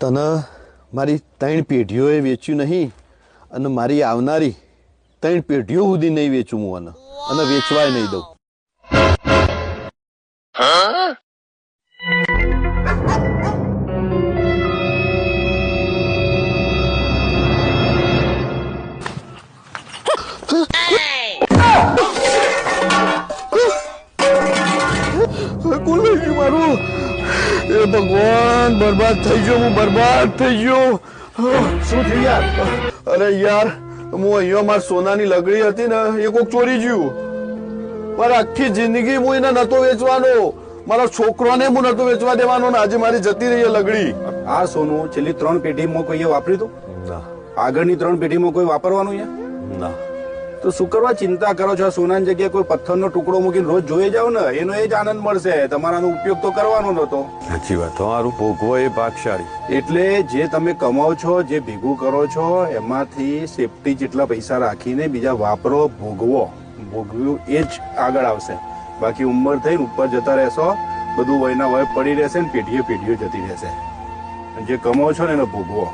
તને મારી 3 પેઢીઓએ વેચ્યું નહીં અને મારી આવનારી 3 પેઢીઓ સુધી નહીં વેચું હું અને વેચવાય નહીં દઉં. કોણ લઈ ગયું મારું? એ ભગવાન, બરબાદ થઈ ગયો હું, બરબાદ થઈ ગયો. શું થયું યાર? અરે યાર, હું અહીંયા મારી સોનાની લગડી હતી ને એ કોક ચોરી ગયું. મારી આખી જિંદગી હું એને નતો વેચવાનો, મારા છોકરાને હું નતો વેચવા દેવાનો ને આજે મારી જતી રહી લગડી. આ સોનું છેલ્લી 3 પેઢીમાં કોઈએ વાપર્યું હતું? ના. આગળની 3 પેઢીમાં કોઈ વાપરવાનું યાર? ના. તો શું કરવા ચિંતા કરો છો? સોનાની જગ્યાએ કોઈ પથ્થરનો ટુકડો મૂકીને રોજ જોઈ જાવ ને, એનો એ જ આનંદ મળશે. તમારાનો ઉપયોગ તો કરવાનો નતો. સાચી વાત. તમારું ભોગવો એ ભાગશાળી. એટલે જે તમે કમાઓ છો, જે ભેગું કરો છો, એમાંથી સેફટી જેટલા પૈસા રાખીને બીજા વાપરો, ભોગવ્યું એ જ આગળ આવશે. બાકી ઉંમર થઈને ઉપર જતા રહેશો, બધું વયના વય પડી રહેશે ને પેઢીઓ જતી રહેશે. જે કમાઓ છો ને એને ભોગવો.